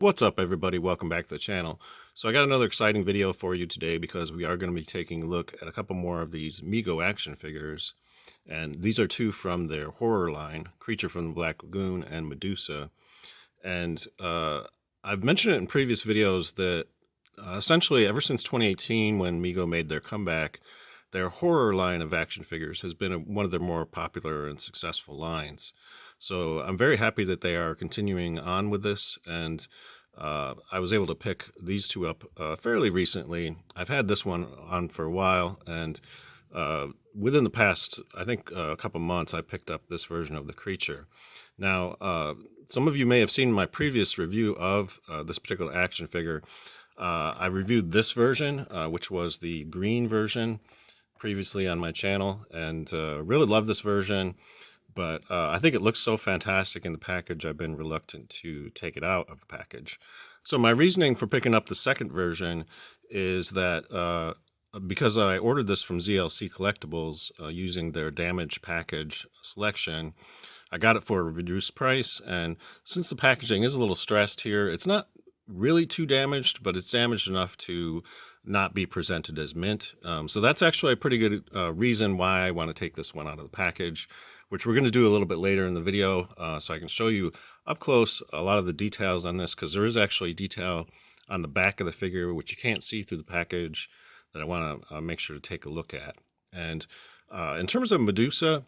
What's up, everybody? Welcome back to the channel. So I got another exciting video for you today because we are going to be taking a look at a couple more of these Mego action figures. And these are two from their horror line, Creature from the Black Lagoon and Medusa. And I've mentioned it in previous videos that essentially ever since 2018 when Mego made their comeback, their horror line of action figures has been one of their more popular and successful lines. So I'm very happy that they are continuing on with this, and I was able to pick these two up fairly recently. I've had this one on for a while, and within the past, I think a couple months, I picked up this version of the creature. Now, some of you may have seen my previous review of this particular action figure. I reviewed this version, which was the green version, previously on my channel, and really love this version. But I think it looks so fantastic in the package, I've been reluctant to take it out of the package. So my reasoning for picking up the second version is that because I ordered this from ZLC Collectibles using their damaged package selection, I got it for a reduced price. And since the packaging is a little stressed here, it's not really too damaged, but it's damaged enough to not be presented as mint. So that's actually a pretty good reason why I want to take this one out of the package, which we're going to do a little bit later in the video, so I can show you up close a lot of the details on this, because there is actually detail on the back of the figure which you can't see through the package that I want to make sure to take a look at. And in terms of Medusa,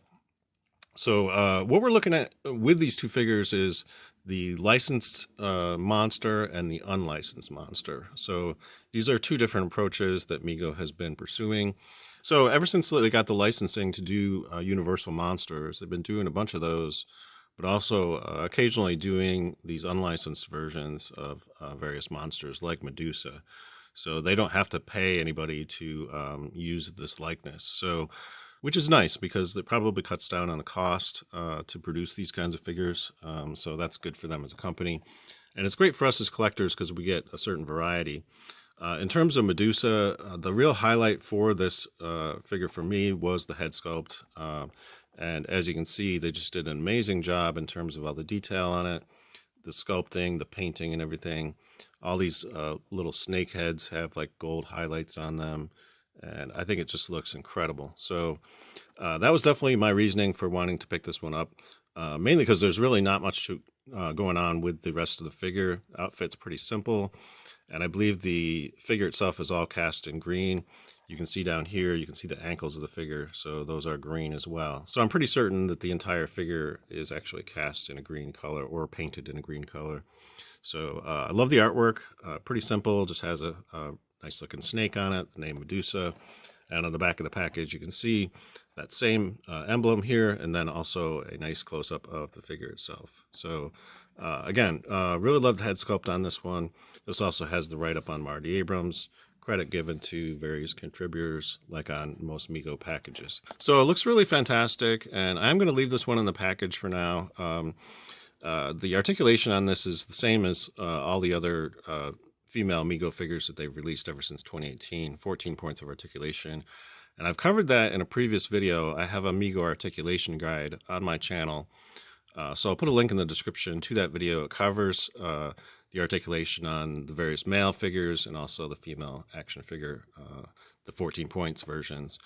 so what we're looking at with these two figures is the licensed monster and the unlicensed monster. So these are two different approaches that Mego has been pursuing. So ever since they got the licensing to do Universal Monsters, they've been doing a bunch of those, but also occasionally doing these unlicensed versions of various monsters like Medusa. So they don't have to pay anybody to use this likeness. So, which is nice because it probably cuts down on the cost to produce these kinds of figures. So that's good for them as a company. And it's great for us as collectors because we get a certain variety. In terms of Medusa, the real highlight for this figure for me was the head sculpt. And as you can see, they just did an amazing job in terms of all the detail on it, the sculpting, the painting, and everything. All these little snake heads have like gold highlights on them, and I think it just looks incredible. So that was definitely my reasoning for wanting to pick this one up, mainly because there's really not much going on with the rest of the figure. Outfit's pretty simple, and I believe the figure itself is all cast in green. You can see down here, you can see the ankles of the figure, so those are green as well. So I'm pretty certain that the entire figure is actually cast in a green color or painted in a green color. So I love the artwork, pretty simple, just has a nice looking snake on it, the name Medusa. And on the back of the package, you can see that same emblem here, and then also a nice close-up of the figure itself. So again, really love the head sculpt on this one. This also has the write-up on Marty Abrams, credit given to various contributors like on most Mego packages. So it looks really fantastic, and I'm going to leave this one in the package for now. The articulation on this is the same as all the other female Mego figures that they've released ever since 2018, 14 points of articulation. And I've covered that in a previous video. I have a Mego articulation guide on my channel. So I'll put a link in the description to that video. It covers the articulation on the various male figures and also the female action figure, the 14 points versions.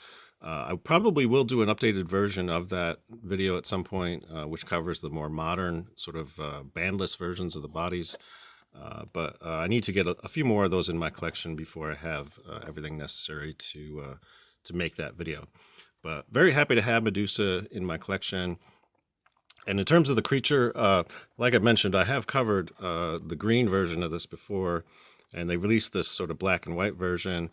I probably will do an updated version of that video at some point, which covers the more modern sort of bandless versions of the bodies. But I need to get a few more of those in my collection before I have everything necessary to make that video. But very happy to have Medusa in my collection. And in terms of the creature, like I mentioned, I have covered the green version of this before, and they released this sort of black and white version,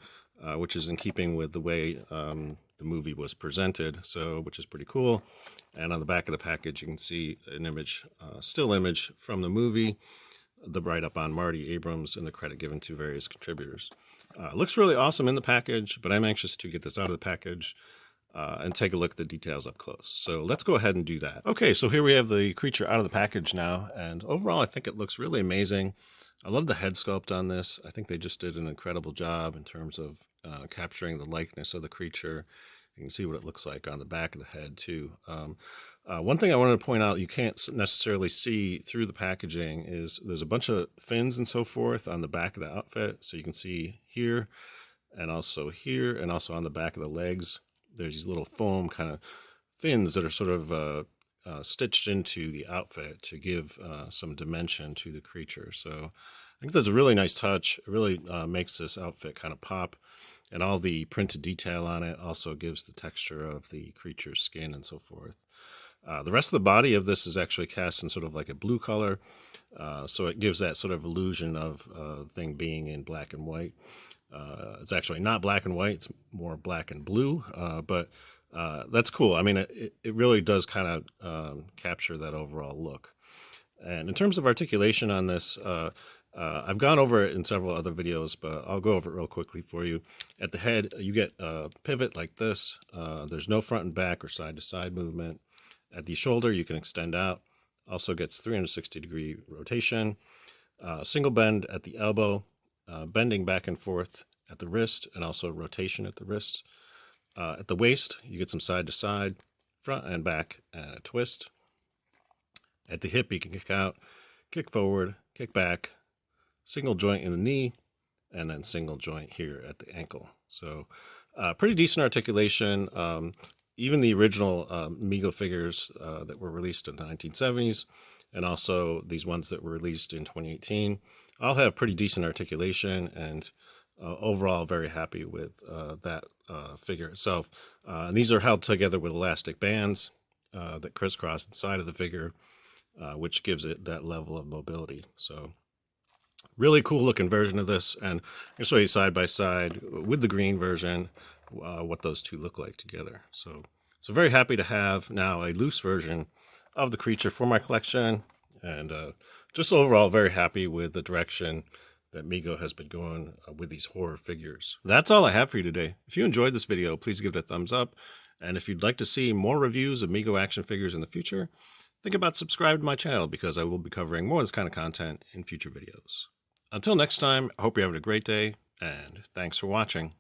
which is in keeping with the way the movie was presented, so which is pretty cool. And on the back of the package, you can see an image, still image from the movie, the write-up on Marty Abrams, and the credit given to various contributors. Looks really awesome in the package, but I'm anxious to get this out of the package and take a look at the details up close. So let's go ahead and do that. Okay, so here we have the creature out of the package now, and overall I think it looks really amazing. I love the head sculpt on this. I think they just did an incredible job in terms of capturing the likeness of the creature. You can see what it looks like on the back of the head too. One thing I wanted to point out you can't necessarily see through the packaging is there's a bunch of fins and so forth on the back of the outfit. So you can see here and also on the back of the legs. There's these little foam kind of fins that are sort of stitched into the outfit to give some dimension to the creature. So I think that's a really nice touch. It really makes this outfit kind of pop. And all the printed detail on it also gives the texture of the creature's skin and so forth. The rest of the body of this is actually cast in sort of like a blue color. So it gives that sort of illusion of thing being in black and white. It's actually not black and white, it's more black and blue, but that's cool. I mean, it really does kind of capture that overall look. And in terms of articulation on this, I've gone over it in several other videos, but I'll go over it real quickly for you. At the head, you get a pivot like this. There's no front and back or side-to-side movement. At the shoulder, you can extend out. Also gets 360-degree rotation. Single bend at the elbow, bending back and forth at the wrist, and also rotation at the wrist. At the waist, you get some side-to-side, front and back, and a twist. At the hip, you can kick out, kick forward, kick back, single joint in the knee, and then single joint here at the ankle. So pretty decent articulation. Even the original Mego figures that were released in the 1970s, and also these ones that were released in 2018, all have pretty decent articulation, and overall very happy with that figure itself. And these are held together with elastic bands that crisscross inside of the figure, which gives it that level of mobility. So really cool looking version of this, and I'll show you side by side with the green version what those two look like together. So very happy to have now a loose version of the creature for my collection, and just overall very happy with the direction that Mego has been going with these horror figures. That's all I have for you today. If you enjoyed this video, please give it a thumbs up, and if you'd like to see more reviews of Mego action figures in the future, think about subscribing to my channel, because I will be covering more of this kind of content in future videos. Until next time, I hope you're having a great day, and thanks for watching.